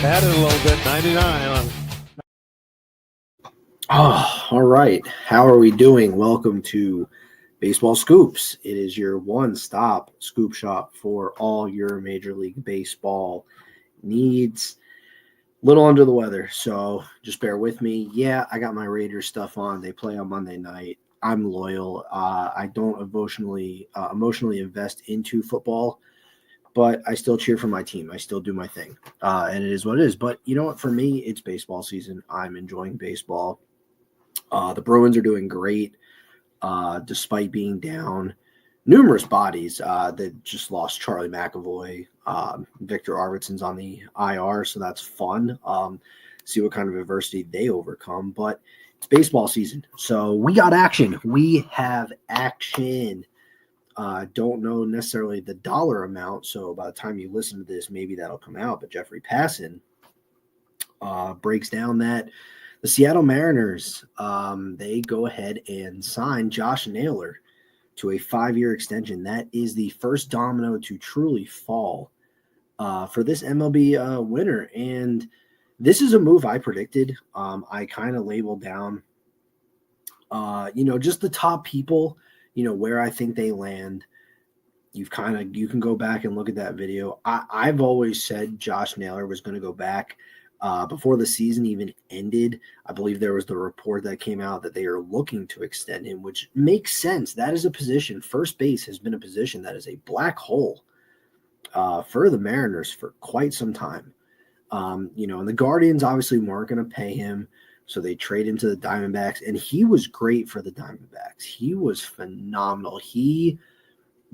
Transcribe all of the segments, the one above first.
Added a little bit, 99. Oh, all right. How are we doing? Welcome to Baseball Scoops. It is your one-stop scoop shop for all your Major League Baseball needs. Little under the weather, so just bear with me. Yeah, I got my Raiders stuff on. They play on Monday night. I'm loyal. I don't emotionally invest into football, but I still cheer for my team. I still do my thing, and it is what it is. But you know what? For me, it's baseball season. I'm enjoying baseball. The Bruins are doing great, despite being down numerous bodies. They just lost Charlie McAvoy. Victor Arvidsson's on the IR, so that's fun. See what kind of adversity they overcome. But it's baseball season, so we got action. We have action. Don't know necessarily the dollar amount, so by the time you listen to this, maybe that'll come out. But Jeffrey Passan breaks down that the Seattle Mariners, they go ahead and sign Josh Naylor to a 5-year extension. That is the first domino to truly fall for this MLB winter. And this is a move I predicted. I kind of labeled down, just the top people, where I think they land. You can go back and look at that video. I've always said Josh Naylor was going to go back. Before the season even ended, I believe there was the report that came out that they are looking to extend him, which makes sense. That is a position. First base has been a position that is a black hole for the Mariners for quite some time. And the Guardians obviously weren't going to pay him, so they trade him to the Diamondbacks, and he was great for the Diamondbacks. He was phenomenal. The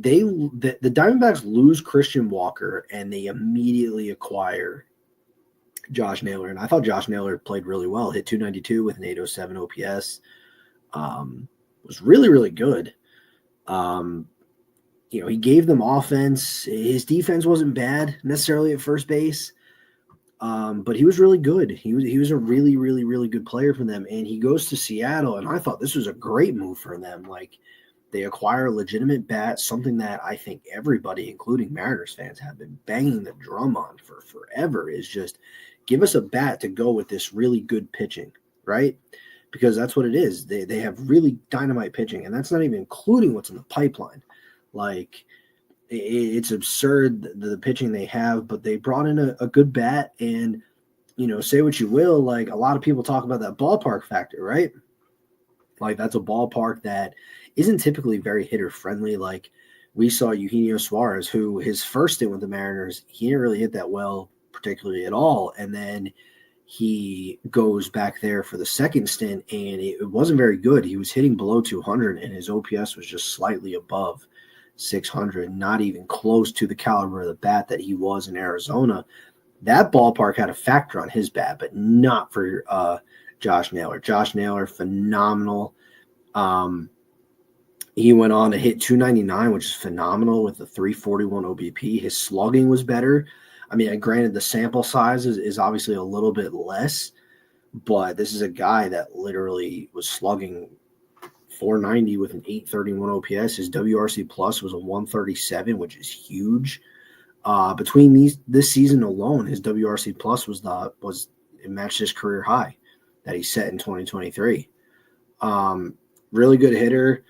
Diamondbacks lose Christian Walker, and they immediately acquire Josh Naylor, and I thought Josh Naylor played really well. Hit 292 with an 807 OPS. Was really, really good. He gave them offense. His defense wasn't bad necessarily at first base, but he was really good. He was a really, really, really good player for them, and he goes to Seattle, and I thought this was a great move for them. Like, they acquire a legitimate bat, something that I think everybody, including Mariners fans, have been banging the drum on for forever, is just give us a bat to go with this really good pitching, right? Because that's what it is. They have really dynamite pitching, and that's not even including what's in the pipeline. Like, it's absurd the pitching they have, but they brought in a good bat, and, say what you will, like, a lot of people talk about that ballpark factor, right? Like, that's a ballpark that isn't typically very hitter-friendly. Like, we saw Eugenio Suarez, who his first stint with the Mariners, he didn't really hit that well, particularly at all. And then he goes back there for the second stint, and it wasn't very good. He was hitting below 200, and his OPS was just slightly above 600, not even close to the caliber of the bat that he was in Arizona. That ballpark had a factor on his bat, but not for Josh Naylor. Josh Naylor, phenomenal. He went on to hit 299, which is phenomenal, with a 341 OBP. His slugging was better. I mean, granted, the sample size is obviously a little bit less, but this is a guy that literally was slugging 490 with an 831 OPS. His WRC plus was a 137, which is huge. Between this season alone, his WRC plus it matched his career high that he set in 2023. Really good hitter.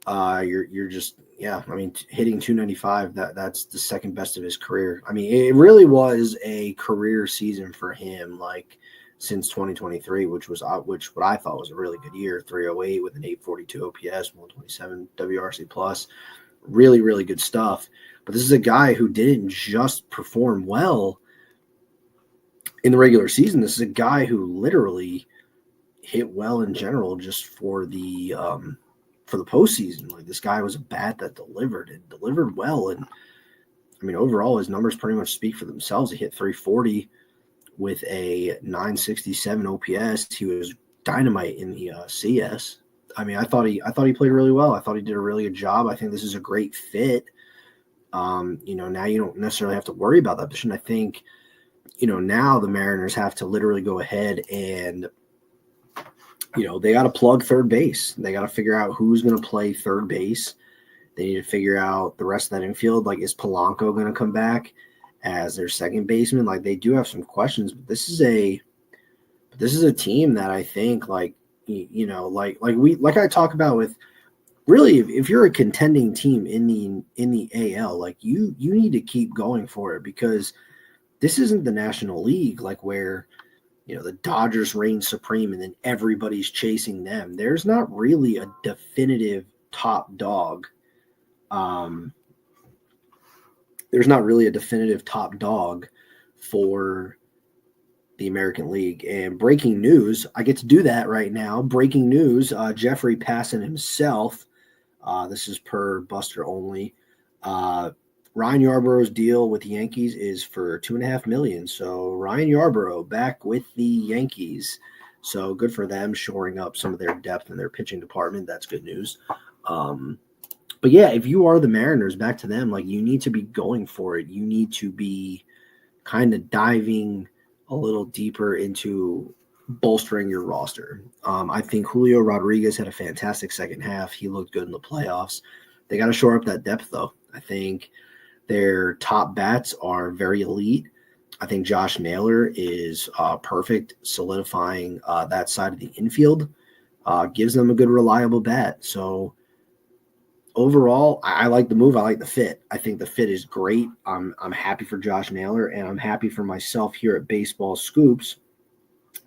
You're just, yeah, I mean, hitting 295, that's the second best of his career. I mean, it really was a career season for him, like, since 2023, which what I thought was a really good year. 308 with an 842 OPS, 127 WRC plus. Really, really good stuff. But this is a guy who didn't just perform well in the regular season. This is a guy who literally hit well in general just for the postseason. Like, this guy was a bat that delivered well. And I mean, overall, his numbers pretty much speak for themselves. He hit 340 with a 967 OPS. He was dynamite in the CS. I mean, I thought he played really well. I thought he did a really good job. I think this is a great fit. Now you don't necessarily have to worry about that position. I think, now the Mariners have to literally go ahead and, they got to plug third base. They got to figure out who's going to play third base. They need to figure out the rest of that infield. Like, is Polanco going to come back as their second baseman. Like, they do have some questions, but this is a team that I think, like, like I talk about with, really, if you're a contending team in the AL, like, you need to keep going for it, because this isn't the National League, like, where the Dodgers reign supreme and then everybody's chasing them. There's not really a definitive top dog. There's not really a definitive top dog for the American League. And breaking news, I get to do that right now. Breaking news, Jeffrey Passan himself, this is per Buster Only, Ryan Yarborough's deal with the Yankees is for $2.5 million. So Ryan Yarborough back with the Yankees. So good for them, shoring up some of their depth in their pitching department. That's good news. But yeah, if you are the Mariners, back to them, like, you need to be going for it. You need to be kind of diving a little deeper into bolstering your roster. I think Julio Rodriguez had a fantastic second half. He looked good in the playoffs. They got to shore up that depth, though. I think their top bats are very elite. I think Josh Naylor is perfect, solidifying that side of the infield. Gives them a good, reliable bat. So overall, I like the move. I like the fit. I think the fit is great. I'm happy for Josh Naylor, and I'm happy for myself here at Baseball Scoops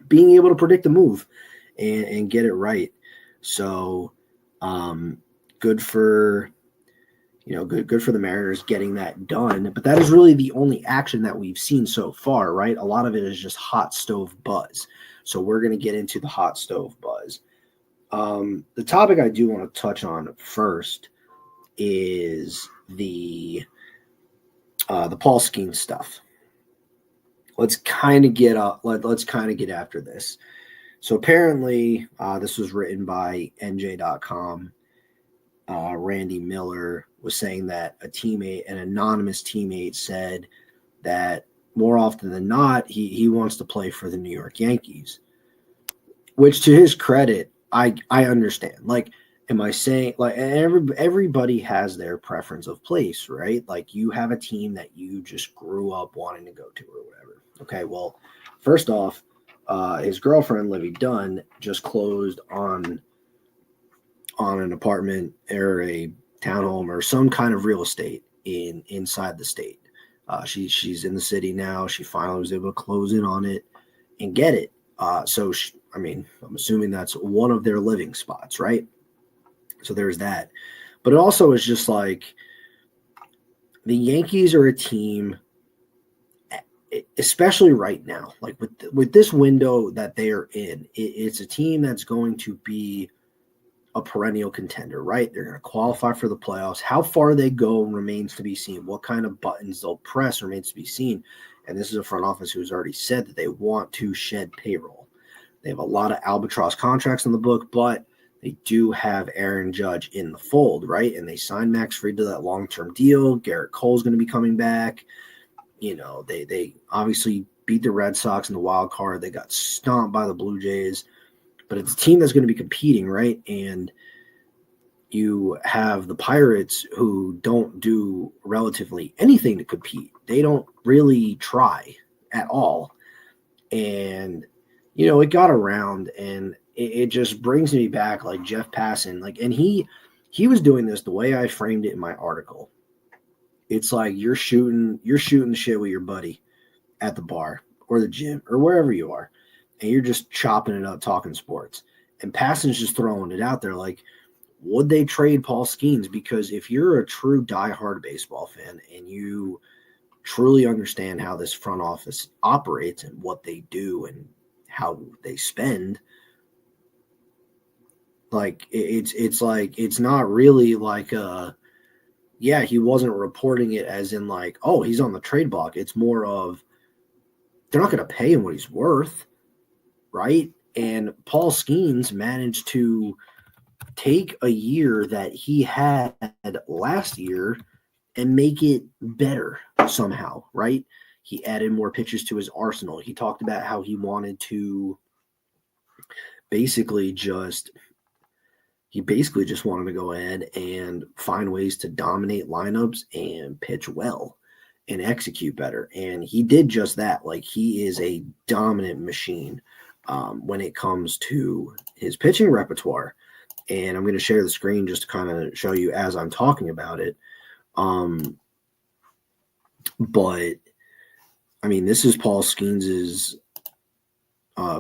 being able to predict the move and get it right. So good for good for the Mariners getting that done. But that is really the only action that we've seen so far, right? A lot of it is just hot stove buzz. So we're going to get into the hot stove buzz. The topic I do want to touch on first is the Paul Skeens stuff. Let's kind of get after this. So apparently, this was written by NJ.com. Randy Miller was saying that an anonymous teammate, said that more often than not, he wants to play for the New York Yankees. Which, to his credit, I understand. Like, am I saying, like, everybody has their preference of place, right? Like, you have a team that you just grew up wanting to go to or whatever. Okay, well, first off, his girlfriend, Livy Dunn, just closed on an apartment or a townhome or some kind of real estate inside the state. She's in the city now. She finally was able to close in on it and get it. So I'm assuming that's one of their living spots, right? So there's that. But it also is just like, the Yankees are a team, especially right now, like with this window that they are in, it's a team that's going to be a perennial contender, right? They're going to qualify for the playoffs. How far they go remains to be seen. What kind of buttons they'll press remains to be seen. And this is a front office who's already said that they want to shed payroll. They have a lot of albatross contracts in the book, but they do have Aaron Judge in the fold, right? And they signed Max Fried to that long-term deal. Garrett Cole's going to be coming back. They obviously beat the Red Sox in the wild card. They got stomped by the Blue Jays. But it's a team that's going to be competing, right? And you have the Pirates, who don't do relatively anything to compete. They don't really try at all. And, it got around, and it just brings me back, like, Jeff Passan. Like, and he was doing this the way I framed it in my article. It's like you're shooting the shit with your buddy at the bar or the gym or wherever you are. And you're just chopping it up, talking sports. And Passan's just throwing it out there like, would they trade Paul Skeens? Because if you're a true diehard baseball fan and you truly understand how this front office operates and what they do and how they spend, like, it's not really like he wasn't reporting it as in like, oh, he's on the trade block. It's more of, they're not going to pay him what he's worth. Right? And Paul Skeens managed to take a year that he had last year and make it better somehow, right? He added more pitchers to his arsenal. He talked about how he wanted to basically just wanted to go ahead and find ways to dominate lineups and pitch well. and execute better. And he did just that. Like, he is a dominant machine when it comes to his pitching repertoire. And I'm going to share the screen just to kind of show you as I'm talking about it. But I mean, this is Paul Skeens'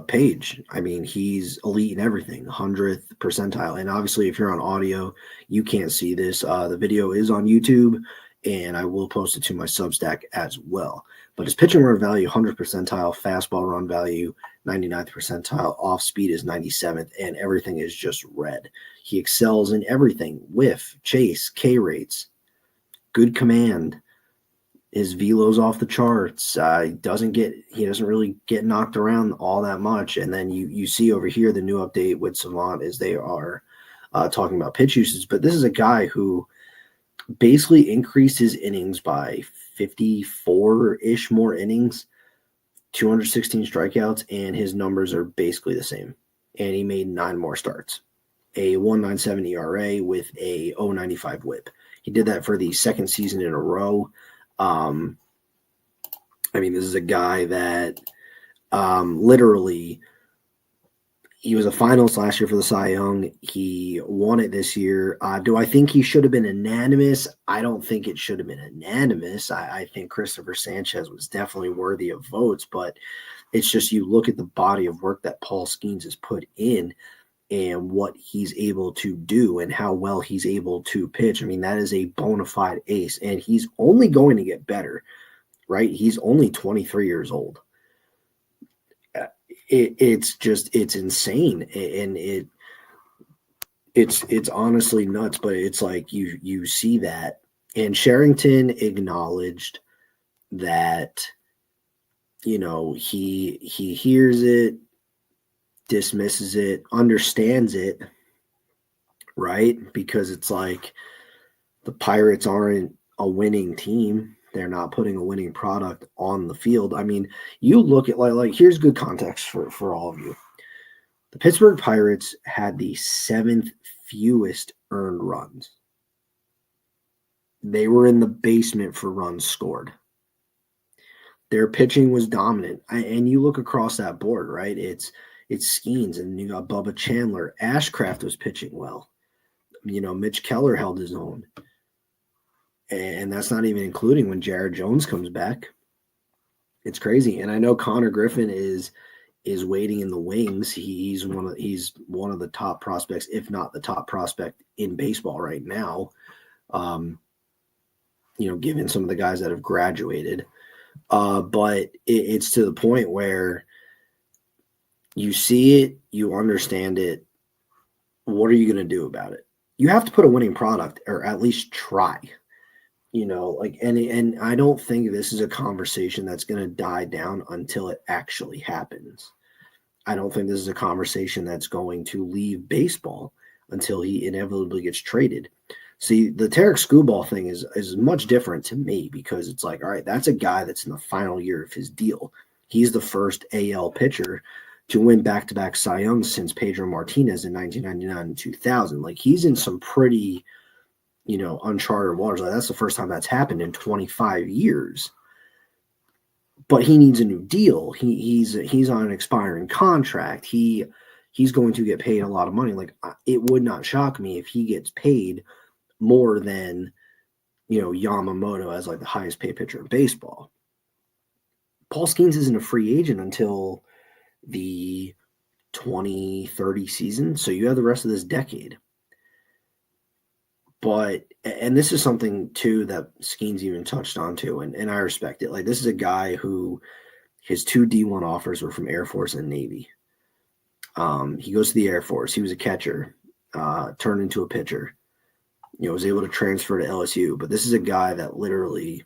page. I mean, he's elite in everything, 100th percentile. And obviously, if you're on audio, you can't see this. The video is on YouTube, and I will post it to my Substack as well. But his pitching run value, 100th percentile, fastball run value, 99th percentile, off speed is 97th, and everything is just red. He excels in everything: whiff, chase, K rates, good command. His velo's off the charts. He doesn't really get knocked around all that much. And then you see over here the new update with Savant is they are talking about pitch usage. But this is a guy who basically increased his innings by 54-ish more innings, 216 strikeouts, and his numbers are basically the same. And he made 9 more starts. A 1.97 ERA with a 0.95 whip. He did that for the second season in a row. I mean, this is a guy that literally, he was a finalist last year for the Cy Young. He won it this year. Do I think he should have been unanimous? I don't think it should have been unanimous. I think Christopher Sanchez was definitely worthy of votes, but it's just, you look at the body of work that Paul Skeens has put in and what he's able to do and how well he's able to pitch. I mean, that is a bona fide ace, and he's only going to get better, right? He's only 23 years old. It's insane. And it's honestly nuts, but it's like you see that. And Sherrington acknowledged that, you know, he hears it, dismisses it, understands it, right? Because it's like the Pirates aren't a winning team. They're not putting a winning product on the field. I mean, you look at like here's good context for all of you. The Pittsburgh Pirates had the 7th fewest earned runs. They were in the basement for runs scored. Their pitching was dominant. And you look across that board, right? It's Skeens, and you got Bubba Chandler. Ashcraft was pitching well. You know, Mitch Keller held his own. And that's not even including when Jared Jones comes back. It's crazy. And I know Connor Griffin is waiting in the wings. He's one of the top prospects, if not the top prospect in baseball right now. You know, given some of the guys that have graduated. But it's to the point where you see it, you understand it. What are you going to do about it? You have to put a winning product, or at least try. You know, like, and I don't think this is a conversation that's going to die down until it actually happens. I don't think this is a conversation that's going to leave baseball until he inevitably gets traded. See, the Tarek Skubal thing is much different to me, because it's like, all right, that's a guy that's in the final year of his deal. He's the first AL pitcher to win back-to-back Cy Youngs since Pedro Martinez in 1999 and 2000. Like, he's in some pretty, you know, uncharted waters. Like, that's the first time that's happened in 25 years. But he needs a new deal. He's on an expiring contract. He's going to get paid a lot of money. Like, it would not shock me if he gets paid more than, you know, Yamamoto as like the highest paid pitcher in baseball. Paul Skeens isn't a free agent until the 2030 season. So you have the rest of this decade. But, and this is something too that Skeens even touched on too, and I respect it. Like, this is a guy who his 2 D1 offers were from Air Force and Navy. He goes to the Air Force. He was a catcher, turned into a pitcher. You know, was able to transfer to LSU. But this is a guy that literally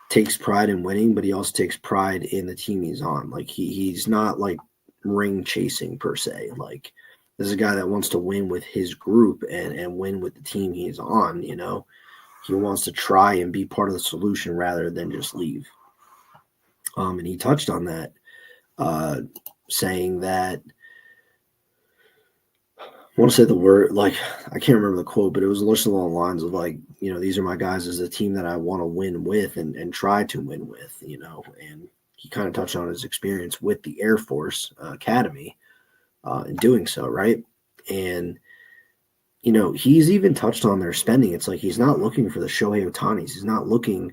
takes pride in winning, but he also takes pride in the team he's on. Like, he's not like ring chasing per se. Like, this is a guy that wants to win with his group and win with the team he's on. You know, he wants to try and be part of the solution rather than just leave. And he touched on that, saying that want to say the word, like, I can't remember the quote, but it was listed along the lines of, like, these are my guys as a team that I want to win with and try to win with, and he kind of touched on his experience with the Air Force Academy in doing so, right? And, he's even touched on their spending. It's like he's not looking for the Shohei Otanis. He's not looking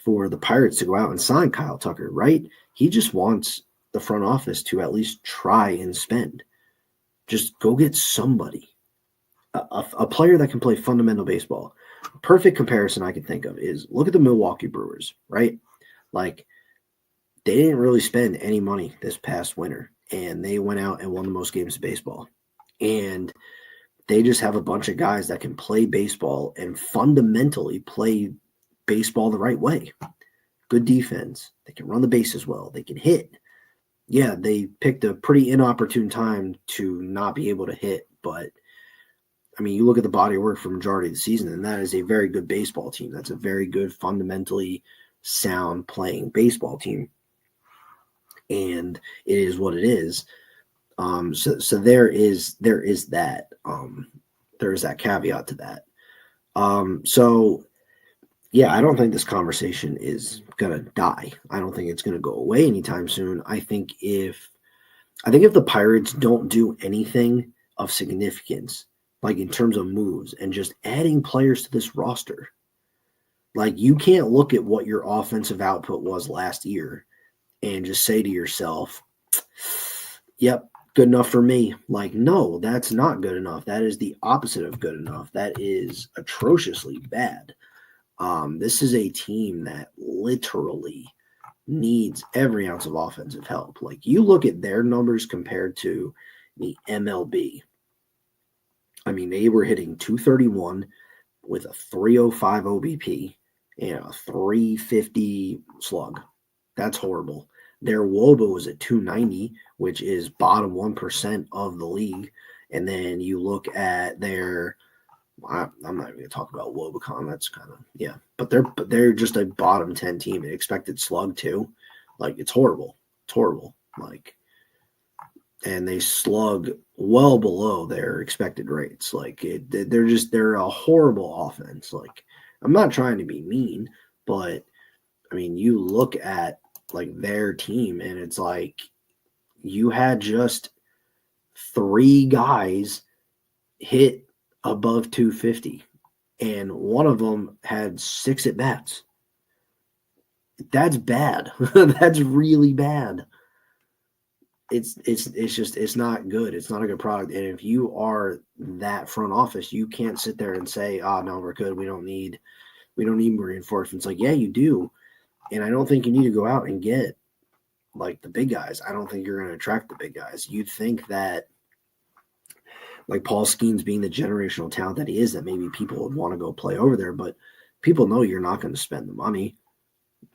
for the Pirates to go out and sign Kyle Tucker, right? He just wants the front office to at least try and spend. Just go get somebody, a player that can play fundamental baseball. A perfect comparison I can think of is look at the Milwaukee Brewers, right? Like, they didn't really spend any money this past winter, and they went out and won the most games of baseball. And they just have a bunch of guys that can play baseball and fundamentally play baseball the right way. Good defense. They can run the bases well. They can hit. Yeah, they picked a pretty inopportune time to not be able to hit, but I mean, you look at the body of work for majority of the season, and that is a very good baseball team. That's a very good, fundamentally sound playing baseball team, and it is what it is. So there is that there is that caveat to that. So yeah, I don't think this conversation is gonna die. I don't think it's gonna go away anytime soon. I think if the Pirates don't do anything of significance, like in terms of moves and just adding players to this roster, like you can't look at what your offensive output was last year and just say to yourself, yep, good enough for me. Like, no, that's not good enough. That is the opposite of good enough. That is atrociously bad. This is a team that literally needs every ounce of offensive help. Like, you look at their numbers compared to the MLB. I mean, they were hitting 231 with a 305 OBP and a 350 slug. That's horrible. Their WOBA was at 290, which is bottom 1% of the league. And then you look at their, I'm not even going to talk about WOBAcon. That's kind of, yeah. But they're just a bottom 10 team. An expected slug too. Like, it's horrible. It's horrible. Like, and they slug well below their expected rates. Like, they're a horrible offense. Like, I'm not trying to be mean, but I mean, you look at like their team and it's like you had just 3 guys hit above 250 and one of them had 6 at bats. That's bad. That's really bad. It's not good. It's not a good product. And if you are that front office, you can't sit there and say, "Oh, no, we're good. We don't need reinforcements." Like, yeah, you do. And I don't think you need to go out and get like the big guys. I don't think you're going to attract the big guys. You'd think that like Paul Skeens being the generational talent that he is, that maybe people would want to go play over there, but people know you're not going to spend the money,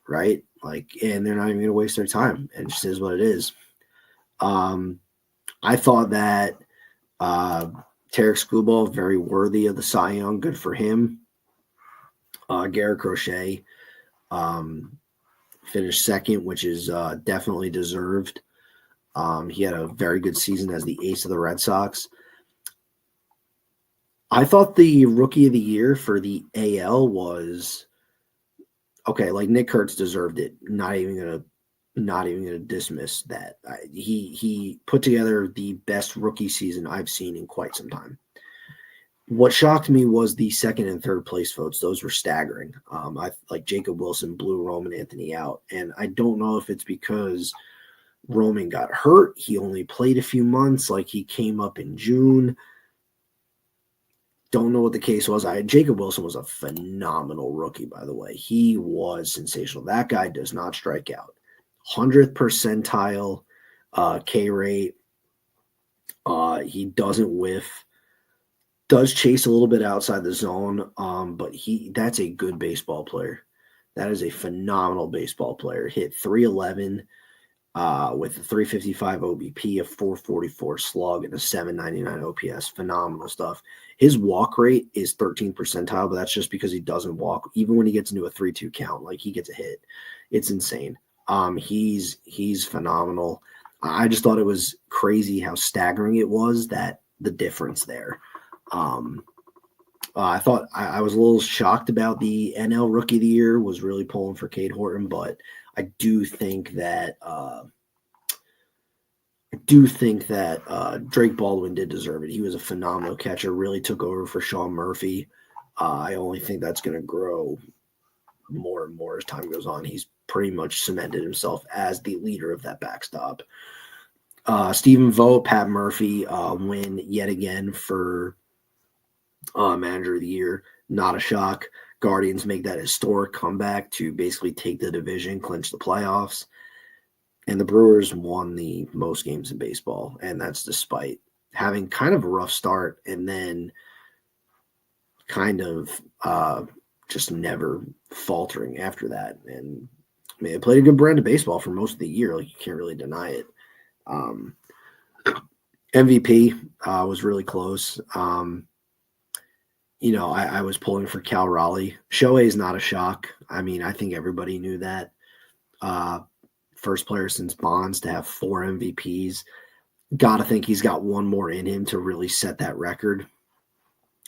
right? Like, and they're not even going to waste their time. It just is what it is. I thought that Tarek Skubal, very worthy of the Cy Young, good for him. Garrett Crochet finished second, which is definitely deserved. He had a very good season as the ace of the Red Sox. I thought the rookie of the year for the AL was okay. Like, Nick Kurtz deserved it. Not even gonna dismiss that. He put together the best rookie season I've seen in quite some time. What shocked me was the second and third place votes. Those were staggering. I like Jacob Wilson blew Roman Anthony out, and I don't know if it's because Roman got hurt. He only played a few months. Like, he came up in June. Don't know what the case was. Jacob Wilson was a phenomenal rookie, by the way. He was sensational. That guy does not strike out. 100th percentile K rate. He doesn't whiff. Does chase a little bit outside the zone, but that's a good baseball player. That is a phenomenal baseball player. Hit 311 with a 355 OBP, a 444 slug, and a 799 OPS. Phenomenal stuff. His walk rate is 13th percentile, but that's just because he doesn't walk. Even when he gets into a 3-2 count, like, he gets a hit. It's insane. He's phenomenal. I just thought it was crazy how staggering it was that the difference there. I thought I was a little shocked about the NL Rookie of the Year, was really pulling for Cade Horton, but I do think that Drake Baldwin did deserve it. He was a phenomenal catcher, really took over for Sean Murphy. I only think that's going to grow more and more as time goes on. He's pretty much cemented himself as the leader of that backstop. Stephen Vogt, Pat Murphy win yet again for Manager of the Year. Not a shock. Guardians make that historic comeback to basically take the division, clinch the playoffs. And the Brewers won the most games in baseball, and that's despite having kind of a rough start and then kind of just never faltering after that. And I mean, they played a good brand of baseball for most of the year. Like, you can't really deny it. MVP was really close. I was pulling for Cal Raleigh. Shohei is not a shock. I mean, I think everybody knew that. First player since Bonds to have 4 MVPs. Got to think he's got one more in him to really set that record.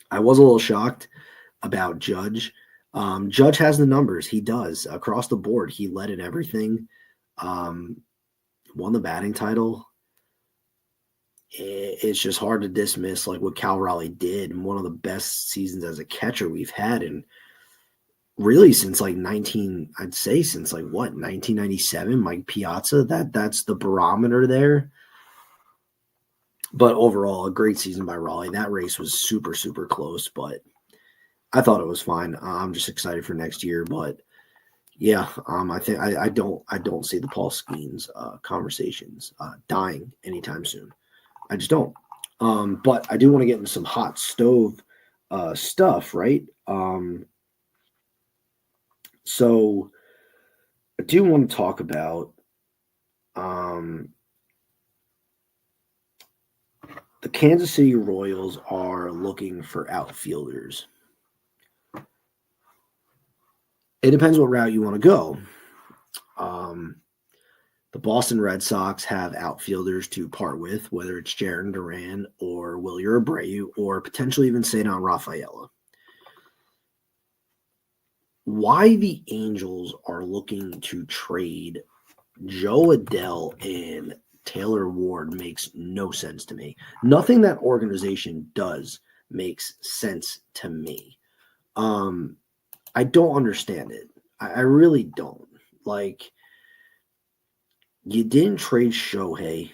I was a little shocked about Judge. Judge has the numbers. He does. Across the board, he led in everything. Won the batting title. It's just hard to dismiss like what Cal Raleigh did, and one of the best seasons as a catcher we've had, and really since 1997, Mike Piazza. That's the barometer there. But overall, a great season by Raleigh. That race was super, super close, but I thought it was fine. I'm just excited for next year, but yeah, I think I don't see the Paul Skeens conversations dying anytime soon. I just don't. But I do want to get into some hot stove stuff, right? So I do want to talk about the Kansas City Royals are looking for outfielders. It depends what route you want to go. The Boston Red Sox have outfielders to part with, whether it's Jarren Duran or Wilyer Abreu or potentially even Cedar Rafaela. Why the Angels are looking to trade Joe Adell and Taylor Ward makes no sense to me. Nothing that organization does makes sense to me. I don't understand it. I really don't. Like, you didn't trade Shohei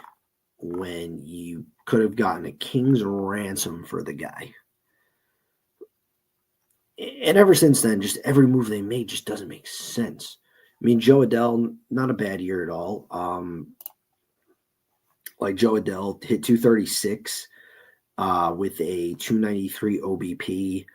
when you could have gotten a king's ransom for the guy. And ever since then, just every move they made just doesn't make sense. I mean, Joe Adell, not a bad year at all. Joe Adell hit 236 with a 293 OBP,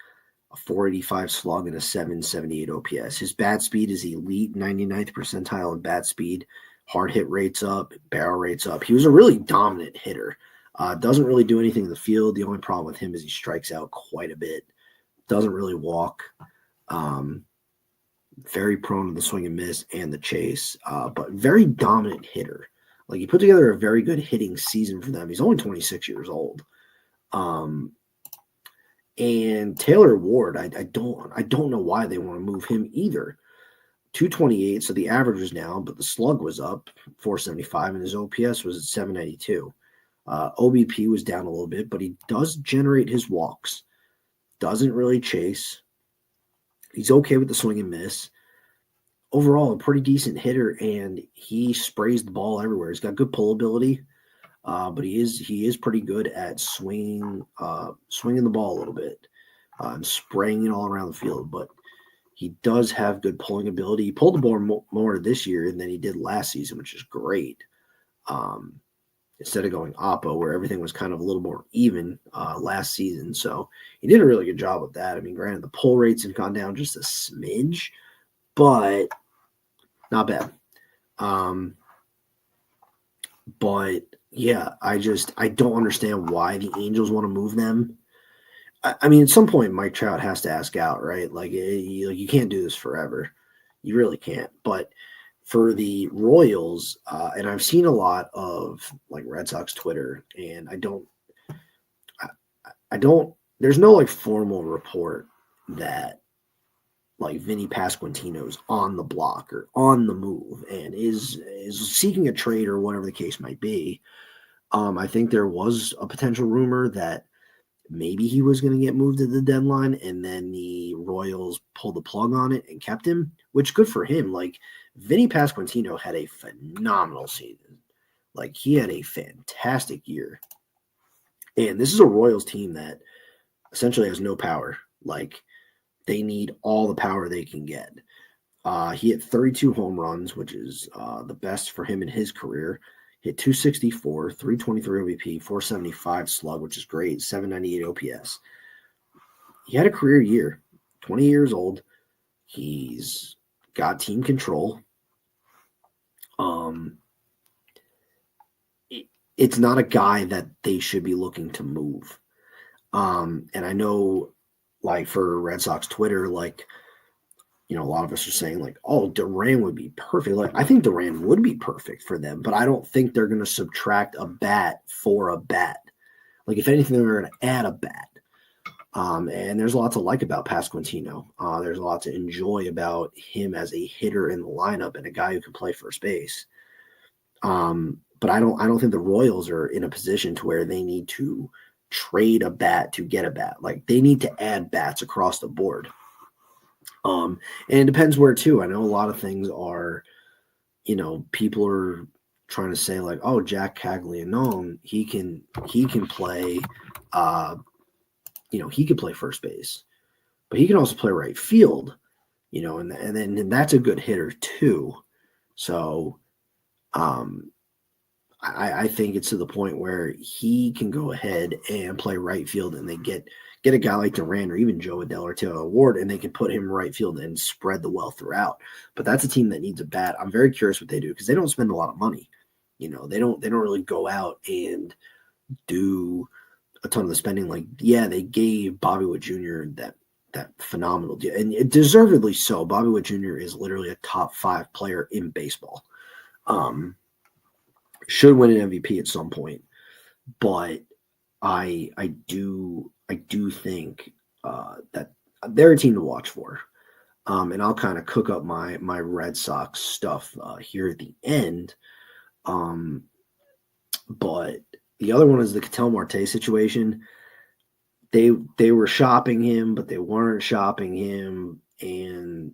a 485 slug, and a 778 OPS. His bat speed is elite, 99th percentile in bat speed. Hard hit rates up, barrel rates up. He was a really dominant hitter. Doesn't really do anything in the field. The only problem with him is he strikes out quite a bit. Doesn't really walk. Very prone to the swing and miss and the chase, but very dominant hitter. Like, he put together a very good hitting season for them. He's only 26 years old. And Taylor Ward, I don't know why they want to move him either. 228, so the average was down, but the slug was up 475, and his OPS was at 792. OBP was down a little bit, but he does generate his walks. Doesn't really chase. He's okay with the swing and miss. Overall, a pretty decent hitter, and he sprays the ball everywhere. He's got good pull ability, but he is pretty good at swinging the ball a little bit and spraying it all around the field. But he does have good pulling ability. He pulled the ball more this year than he did last season, which is great. Instead of going oppo, where everything was kind of a little more even last season. So he did a really good job with that. I mean, granted, the pull rates have gone down just a smidge, but not bad. But yeah, I don't understand why the Angels want to move them. I mean, at some point, Mike Trout has to ask out, right? You can't do this forever. You really can't. But for the Royals, and I've seen a lot of Red Sox Twitter, and there's no like formal report that like Vinny Pasquantino's on the block or on the move and is seeking a trade or whatever the case might be. I think there was a potential rumor that maybe he was going to get moved at the deadline, and then the Royals pulled the plug on it and kept him, which good for him. Like Vinny Pasquantino had a phenomenal season. Like he had a fantastic year. And this is a Royals team that essentially has no power. Like they need all the power they can get. He hit 32 home runs, which is the best for him in his career. Hit 264, 323 OBP, 475 slug, which is great, 798 OPS. He had a career year, 20 years old. He's got team control. It's not a guy that they should be looking to move. And I know, like, for Red Sox Twitter, like, you know, a lot of us are saying, like, oh, Duran would be perfect. Like, I think Duran would be perfect for them, but I don't think they're going to subtract a bat for a bat. Like, if anything, they're going to add a bat. And there's a lot to like about Pasquantino. There's a lot to enjoy about him as a hitter in the lineup and a guy who can play first base. But I don't think the Royals are in a position to where they need to trade a bat to get a bat. Like they need to add bats across the board. And it depends where too. I know a lot of things are, you know, people are trying to say like, oh, Jack Caglianone, he can play, you know, he could play first base, but he can also play right field, you know, and that's a good hitter too. So, I think it's to the point where he can go ahead and play right field, and they get a guy like Duran or even Joe Adell or Taylor Ward, and they can put him right field and spread the wealth throughout. But that's a team that needs a bat. I'm very curious what they do because they don't spend a lot of money. You know, they don't really go out and do a ton of the spending. Like, yeah, they gave Bobby Witt Jr. that phenomenal deal, and deservedly so. Bobby Witt Jr. is literally a top 5 player in baseball. Should win an MVP at some point, but I do think that they're a team to watch for. And I'll kind of cook up my Red Sox stuff here at the end. But the other one is the Ketel Marte situation. They were shopping him, but they weren't shopping him. And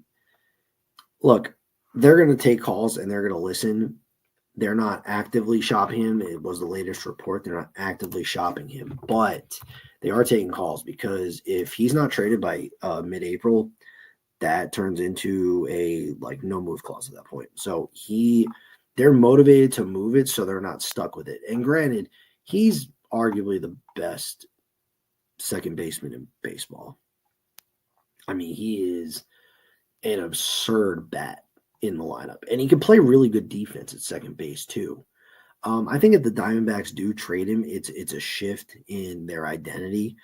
look, they're going to take calls and they're going to listen. They're not actively shopping him. It was the latest report. They're not actively shopping him, but they are taking calls because if he's not traded by mid-April, that turns into a like no move clause at that point. So they're motivated to move it, so they're not stuck with it. And granted, he's arguably the best second baseman in baseball. I mean, he is an absurd bat in the lineup, and he can play really good defense at second base too. I think if the Diamondbacks do trade him, it's a shift in their identity.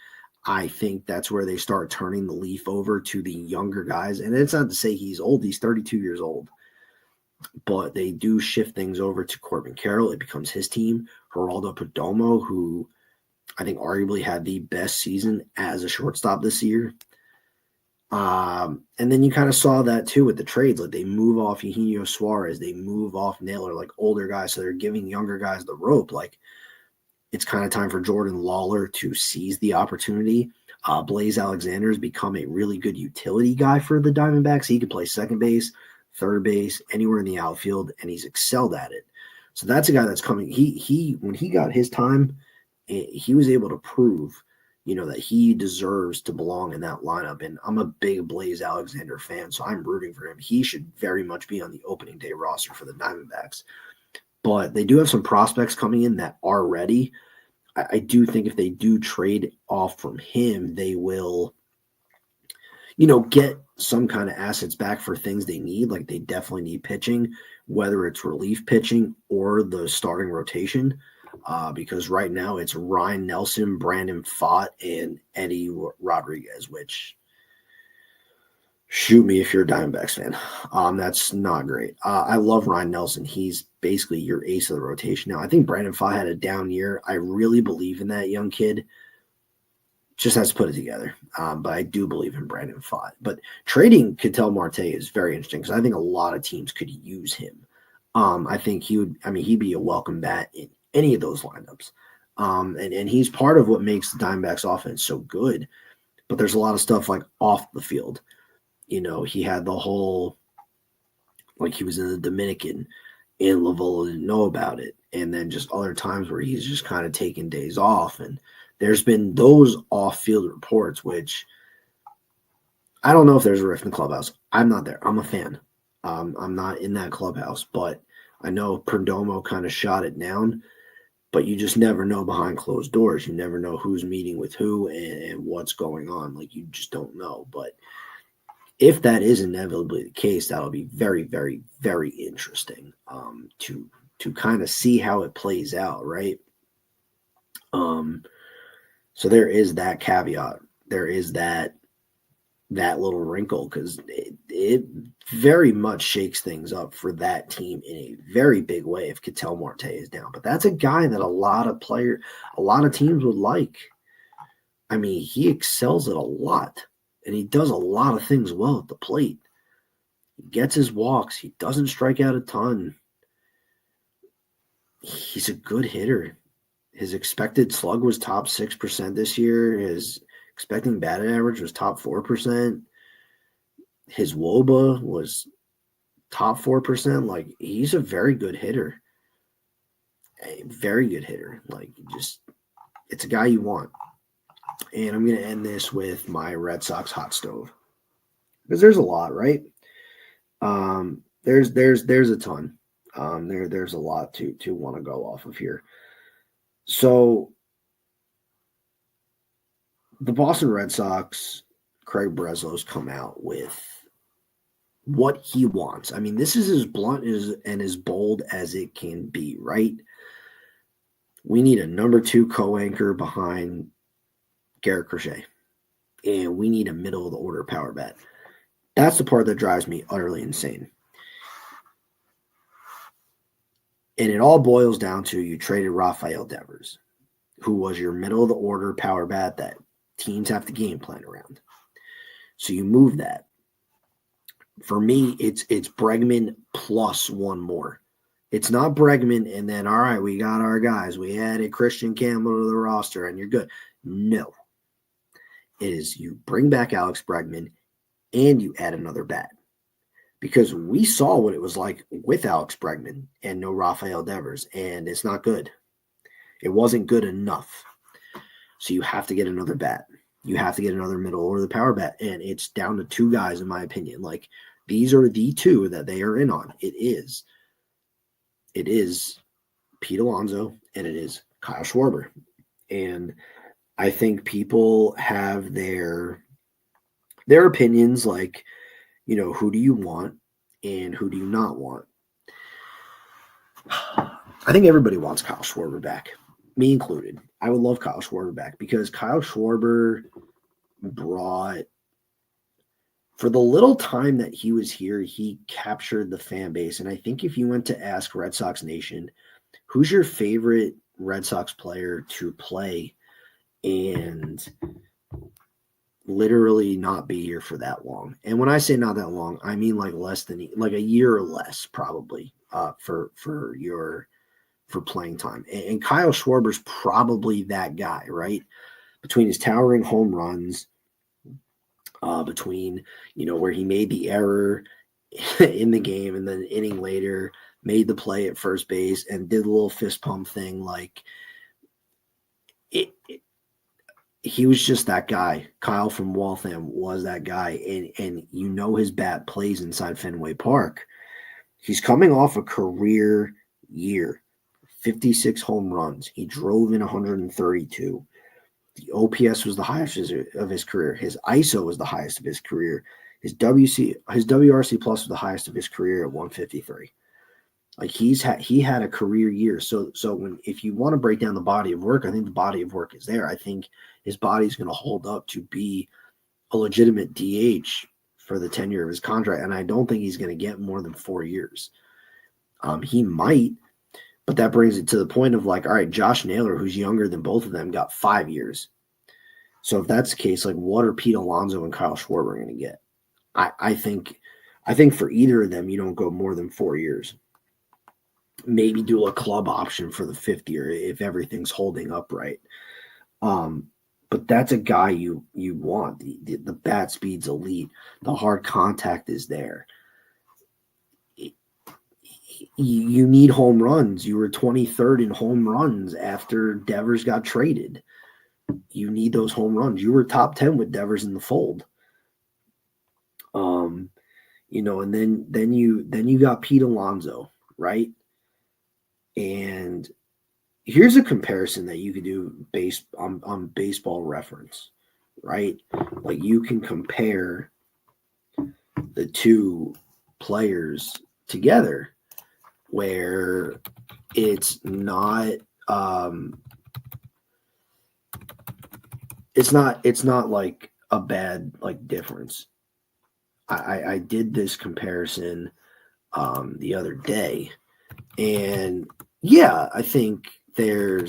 I think that's where they start turning the leaf over to the younger guys, and it's not to say he's old. He's 32 years old, but they do shift things over to Corbin Carroll. It becomes his team. Geraldo Perdomo, who I think arguably had the best season as a shortstop this year. And then you kind of saw that too with the trades. Like they move off Eugenio Suarez, they move off Naylor, like older guys. So they're giving younger guys the rope. Like it's kind of time for Jordan Lawler to seize the opportunity. Blaze Alexander has become a really good utility guy for the Diamondbacks. He can play second base, third base, anywhere in the outfield, and he's excelled at it. So that's a guy that's coming. He when he got his time, he was able to prove, you know, that he deserves to belong in that lineup. And I'm a big Blaze Alexander fan, so I'm rooting for him. He should very much be on the opening day roster for the Diamondbacks. But they do have some prospects coming in that are ready. I do think if they do trade off from him, they will, you know, get some kind of assets back for things they need. Like they definitely need pitching, whether it's relief pitching or the starting rotation. Because right now it's Ryan Nelson, Brandon Pfaadt, and Eddie Rodriguez, which shoot me if you're a Diamondbacks fan. That's not great. I love Ryan Nelson. He's basically your ace of the rotation. Now, I think Brandon Pfaadt had a down year. I really believe in that young kid. Just has to put it together. But I do believe in Brandon Pfaadt. But trading Ketel Marte is very interesting because I think a lot of teams could use him. I think he'd be a welcome bat in any of those lineups. And he's part of what makes the Diamondbacks offense so good. But there's a lot of stuff like off the field. He had the whole, like he was in the Dominican and Lavolo didn't know about it. And then just other times where he's just kind of taking days off. And there's been those off-field reports, which I don't know if there's a rift in the clubhouse. I'm not there. I'm a fan. I'm not in that clubhouse, but I know Perdomo kind of shot it down, but you just never know behind closed doors. You never know who's meeting with who and what's going on. Like, you just don't know. But if that is inevitably the case, that'll be very, very, very interesting to kind of see how it plays out, right? So there is that caveat. There is that little wrinkle because it very much shakes things up for that team in a very big way if Ketel Marte is down. But that's a guy that a lot of teams would like. I mean, he excels at a lot, and he does a lot of things well at the plate. He gets his walks. He doesn't strike out a ton. He's a good hitter. His expected slug was top 6% this year. His expecting batting average was top 4%. His WOBA was top 4%. Like, he's a very good hitter. A very good hitter. Like, it's a guy you want. And I'm going to end this with my Red Sox hot stove. Because there's a lot, right? There's a ton. There's a lot to want to go off of here. So the Boston Red Sox, Craig Breslow's come out with what he wants. I mean, this is as blunt and as bold as it can be, right? We need a number 2 co-anchor behind Garrett Crochet, and we need a middle-of-the-order power bat. That's the part that drives me utterly insane. And it all boils down to you traded Rafael Devers, who was your middle-of-the-order power bat that teams have to game plan around. So you move that. For me, it's Bregman plus one more. It's not Bregman and then, all right, we got our guys. We added Christian Campbell to the roster and you're good. No. It is you bring back Alex Bregman and you add another bat. Because we saw what it was like with Alex Bregman and no Rafael Devers, and it's not good. It wasn't good enough. So you have to get another bat. You have to get another middle or the power bat, and it's down to 2 guys, in my opinion. Like, these are the 2 that they are in on. It is Pete Alonso and it is Kyle Schwarber. And I think people have their opinions, like, who do you want and who do you not want? I think everybody wants Kyle Schwarber back, me included. I would love Kyle Schwarber back because Kyle Schwarber brought, for the little time that he was here, he captured the fan base. And I think if you went to ask Red Sox Nation, who's your favorite Red Sox player to play and literally not be here for that long. And when I say not that long, I mean like a year or less probably for playing time. And Kyle Schwarber's probably that guy, right? Between his towering home runs, between, where he made the error in the game and then an inning later made the play at first base and did a little fist pump thing. Like he was just that guy. Kyle from Waltham was that guy. And his bat plays inside Fenway Park. He's coming off a career year, 56 home runs. He drove in 132. The OPS was the highest of his career. His ISO was the highest of his career. His WRC plus was the highest of his career at 153. Like he had a career year. So if you want to break down the body of work, I think the body of work is there. I think his body is going to hold up to be a legitimate DH for the tenure of his contract. And I don't think he's going to get more than 4 years. He might, but that brings it to the point of like, all right, Josh Naylor, who's younger than both of them, got 5 years. So if that's the case, like what are Pete Alonso and Kyle Schwarber going to get? I think for either of them, you don't go more than 4 years. Maybe do a club option for the 5th year if everything's holding up right. But that's a guy you want. The bat speed's elite. The hard contact is there. You need home runs. You were 23rd in home runs after Devers got traded. You need those home runs. You were top 10 with Devers in the fold. And then you got Pete Alonso, right? And here's a comparison that you could do based on Baseball Reference, right? Like you can compare the two players together where it's not like a bad like difference. I did this comparison the other day, and yeah, I think there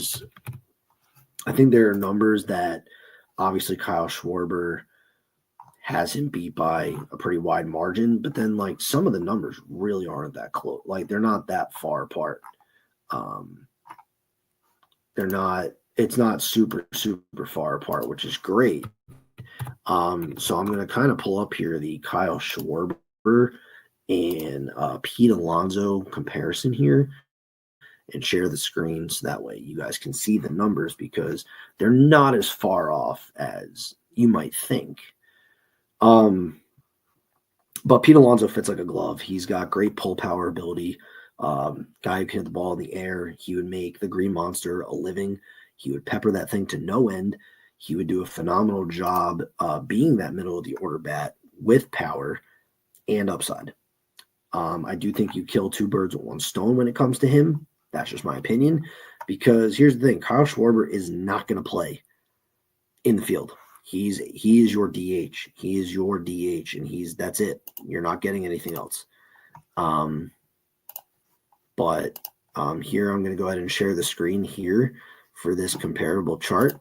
are numbers that obviously Kyle Schwarber has him beat by a pretty wide margin, but then like some of the numbers really aren't that close. Like they're not that far apart. It's not super far apart, which is great. So I'm going to kind of pull up here the Kyle Schwarber and Pete Alonso comparison here and share the screen so that way you guys can see the numbers because they're not as far off as you might think. But Pete Alonso fits like a glove. He's got great pull power ability. Guy who can hit the ball in the air. He would make the Green Monster a living. He would pepper that thing to no end. He would do a phenomenal job being that middle of the order bat with power and upside. I do think you kill two birds with one stone when it comes to him. That's just my opinion. Because here's the thing. Kyle Schwarber is not going to play in the field. He is your DH. He is your DH, and that's it. You're not getting anything else. But here I'm going to go ahead and share the screen here for this comparable chart.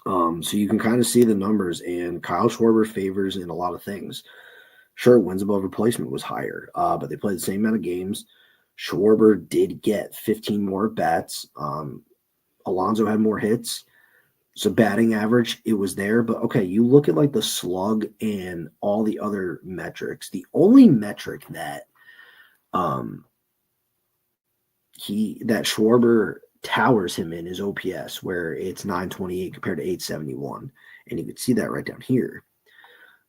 So you can kind of see the numbers, and Kyle Schwarber favors in a lot of things. Sure, wins above replacement was higher, but they played the same amount of games. Schwarber did get 15 more bats. Alonso had more hits. So batting average, it was there. But, okay, you look at, like, the slug and all the other metrics. The only metric that Schwarber towers him in is OPS, where it's 928 compared to 871. And you can see that right down here.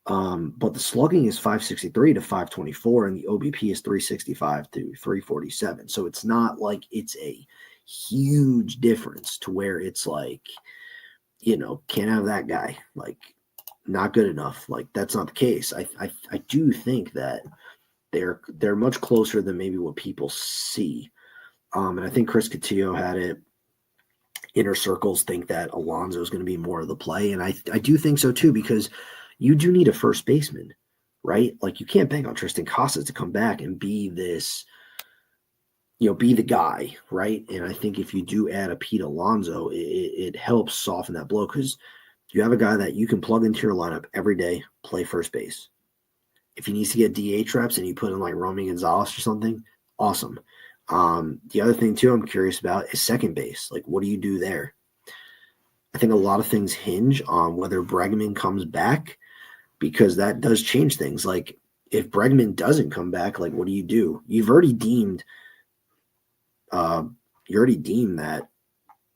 But the slugging is 563 to 524, and the OBP is 365 to 347. So it's not like it's a huge difference to where it's like, can't have that guy, like not good enough. Like that's not the case. I do think that they're much closer than maybe what people see. And I think Chris Cotillo had it. Inner circles think that Alonso is going to be more of the play, and I do think so too, because you do need a first baseman, right? Like you can't bank on Tristan Casas to come back and be this, be the guy, right? And I think if you do add a Pete Alonso, it helps soften that blow because you have a guy that you can plug into your lineup every day, play first base. If he needs to get DH reps and you put in like Romy Gonzalez or something, awesome. The other thing too I'm curious about is second base. Like what do you do there? I think a lot of things hinge on whether Bregman comes back, because that does change things. Like if Bregman doesn't come back, like what do you do? You've already deemed that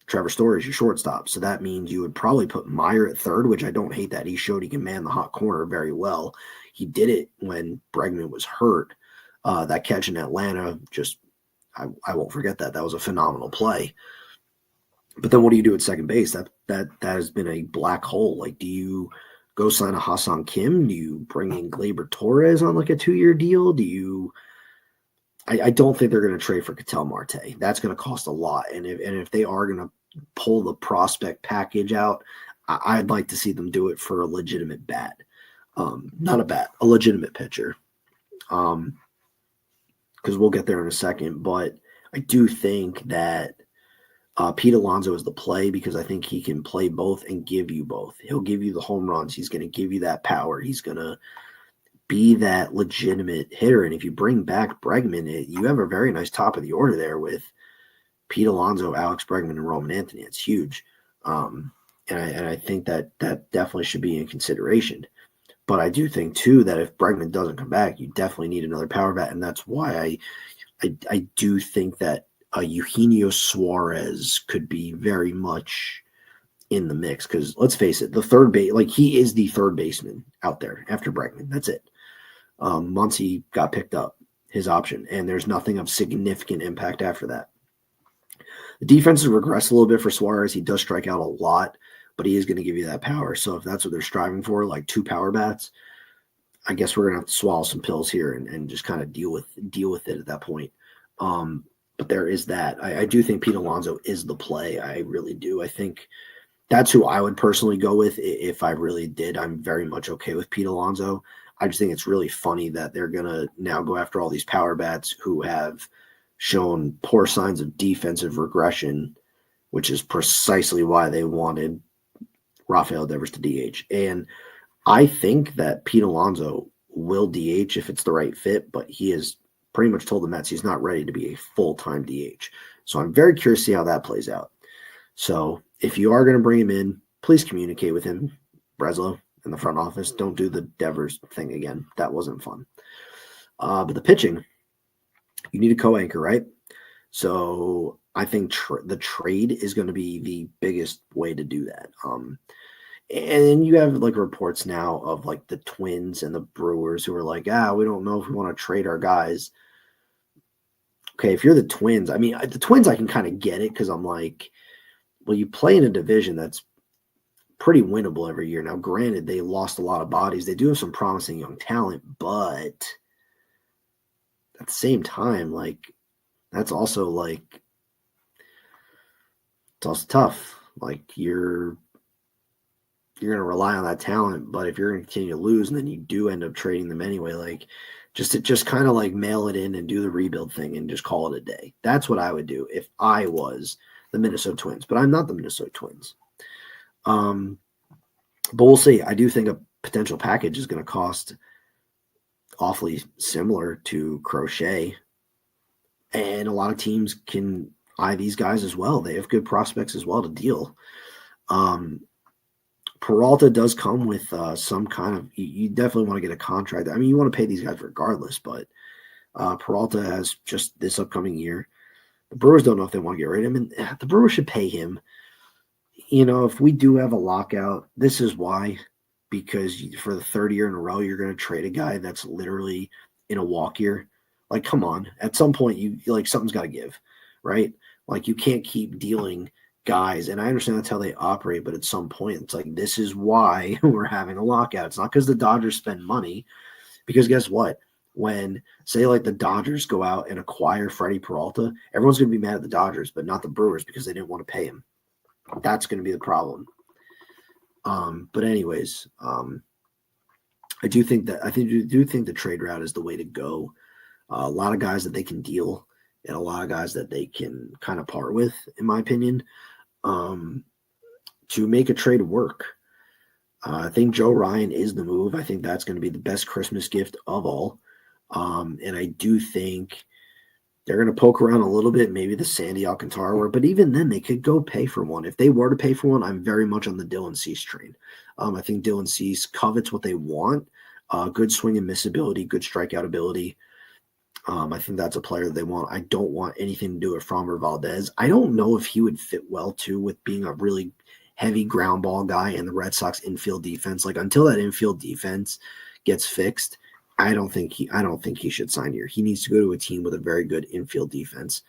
Trevor Story is your shortstop. So that means you would probably put Meyer at third, which I don't hate that. He showed he can man the hot corner very well. He did it when Bregman was hurt. That catch in Atlanta, I won't forget that. That was a phenomenal play. But then what do you do at second base? That has been a black hole. Like, do you go sign a Hassan Kim? Do you bring in Gleyber Torres on like a 2-year deal? I don't think they're going to trade for Ketel Marte. That's going to cost a lot. And if they are going to pull the prospect package out, I'd like to see them do it for a legitimate bat. Not a bat, a legitimate pitcher. Because we'll get there in a second. But I do think that Pete Alonso is the play because I think he can play both and give you both. He'll give you the home runs. He's going to give you that power. He's going to be that legitimate hitter. And if you bring back Bregman, you have a very nice top of the order there with Pete Alonso, Alex Bregman, and Roman Anthony. It's huge. And I think that definitely should be in consideration. But I do think, too, that if Bregman doesn't come back, you definitely need another power bat. And that's why I do think that Eugenio Suarez could be very much in the mix. Because let's face it, the third base, like he is the third baseman out there after Bregman. That's it. Muncy got picked up, his option, and there's nothing of significant impact after that. The defense has regressed a little bit for Suarez. He does strike out a lot, but he is going to give you that power. So if that's what they're striving for, like 2 power bats, I guess we're going to have to swallow some pills here and just kind of deal with it at that point. But there is that. I do think Pete Alonso is the play. I really do. I think that's who I would personally go with if I really did. I'm very much okay with Pete Alonso. I just think it's really funny that they're going to now go after all these power bats who have shown poor signs of defensive regression, which is precisely why they wanted Rafael Devers to DH. And I think that Pete Alonso will DH if it's the right fit, but he has pretty much told the Mets he's not ready to be a full-time DH. So I'm very curious to see how that plays out. So if you are going to bring him in, please communicate with him, Breslow, in the front office. Don't do the Devers thing again. That wasn't fun. But the pitching, you need a co-anchor, right? So I think the trade is going to be the biggest way to do that. And you have like reports now of like the Twins and the Brewers who are like, we don't know if we want to trade our guys. Okay, if you're the Twins, I mean, the Twins, I can kind of get it because I'm like, well, you play in a division that's pretty winnable every year. Now, granted, they lost a lot of bodies. They do have some promising young talent, but at the same time, like, that's also like, it's also tough. Like, you're going to rely on that talent, but if you're going to continue to lose and then you do end up trading them anyway, like, just kind of like mail it in and do the rebuild thing and just call it a day. That's what I would do if I was the Minnesota Twins, but I'm not the Minnesota Twins. But we'll see. I do think a potential package is going to cost awfully similar to Crochet, and a lot of teams can eye these guys as well. They have good prospects as well to deal. Peralta does come with some kind of, you definitely want to get a contract. I mean, you want to pay these guys regardless, but Peralta has just this upcoming year. The Brewers don't know if they want to get rid of him, and the Brewers should pay him. You know, if we do have a lockout, this is why, because for the third year in a row, you're going to trade a guy that's literally in a walk year. Like, come on. At some point, you like something's got to give, right? Like, you can't keep dealing guys, and I understand that's how they operate, but at some point, it's like, this is why we're having a lockout. It's not because the Dodgers spend money, because guess what? When, say, like the Dodgers go out and acquire Freddie Peralta, everyone's going to be mad at the Dodgers, but not the Brewers because they didn't want to pay him. That's going to be the problem. But anyways, I do think the trade route is the way to go. A lot of guys that they can deal and a lot of guys that they can kind of part with, in my opinion, to make a trade work. I think Joe Ryan is the move. I think that's going to be the best Christmas gift of all. And I do think they're going to poke around a little bit, maybe the Sandy Alcantara were, but even then they could go pay for one. If they were to pay for one, I'm very much on the Dylan Cease train. I think Dylan Cease covets what they want, good swing and miss ability, good strikeout ability. I think that's a player that they want. I don't want anything to do with Framber Valdez. I don't know if he would fit well, too, with being a really heavy ground ball guy in the Red Sox infield defense. Like, until that infield defense gets fixed, I don't think he should sign here. He needs to go to a team with a very good infield defense.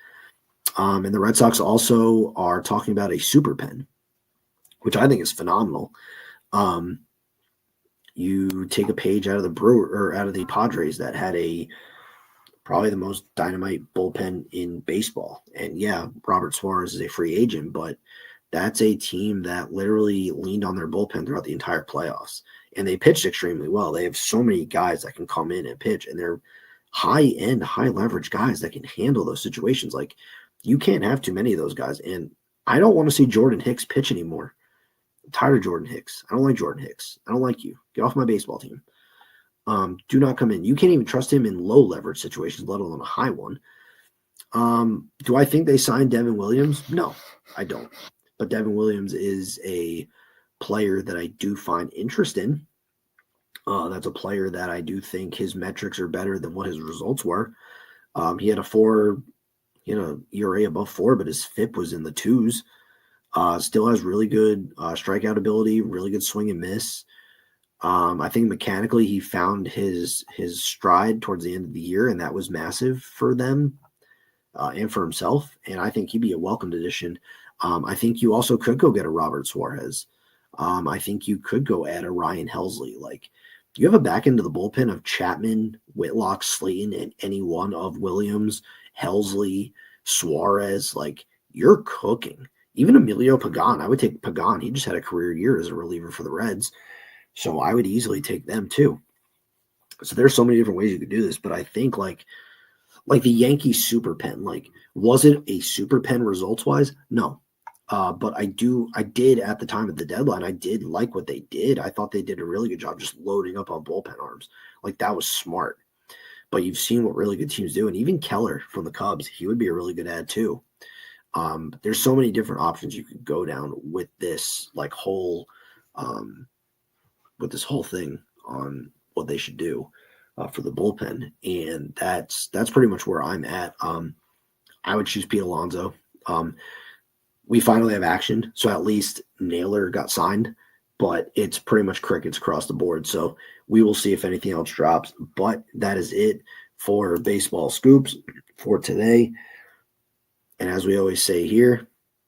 And the Red Sox also are talking about a super pen, which I think is phenomenal. You take a page out of the Padres that had probably the most dynamite bullpen in baseball. And yeah, Robert Suarez is a free agent, but that's a team that literally leaned on their bullpen throughout the entire playoffs. And they pitched extremely well. They have so many guys that can come in and pitch, and they're high-end, high-leverage guys that can handle those situations. Like, you can't have too many of those guys. And I don't want to see Jordan Hicks pitch anymore. I'm tired of Jordan Hicks. I don't like Jordan Hicks. I don't like you. Get off my baseball team. Do not come in. You can't even trust him in low leverage situations, let alone a high one. Do I think they signed Devin Williams? No, I don't. But Devin Williams is a player that I do find interest in. That's a player that I do think his metrics are better than what his results were. He had a 4, ERA above 4, but his FIP was in the 2s. Still has really good strikeout ability, really good swing and miss. I think mechanically he found his stride towards the end of the year, and that was massive for them and for himself. And I think he'd be a welcomed addition. I think you also could go get a Robert Suarez. I think you could go add a Ryan Helsley. Like, you have a back end of the bullpen of Chapman, Whitlock, Slayton, and any one of Williams, Helsley, Suarez. Like, you're cooking. Even Emilio Pagan, I would take Pagan. He just had a career year as a reliever for the Reds. So I would easily take them too. So there's so many different ways you could do this, but I think like the Yankees super pen, like, was it a super pen results wise? No. But I did at the time of the deadline, I did like what they did. I thought they did a really good job just loading up on bullpen arms. Like, that was smart. But you've seen what really good teams do. And even Keller from the Cubs, he would be a really good add too. There's so many different options you could go down with this whole thing on what they should do for the bullpen. And that's pretty much where I'm at. I would choose Pete Alonso. We finally have action, so at least Naylor got signed, but it's pretty much crickets across the board. So we will see if anything else drops. But that is it for Baseball Scoops for today. And as we always say here,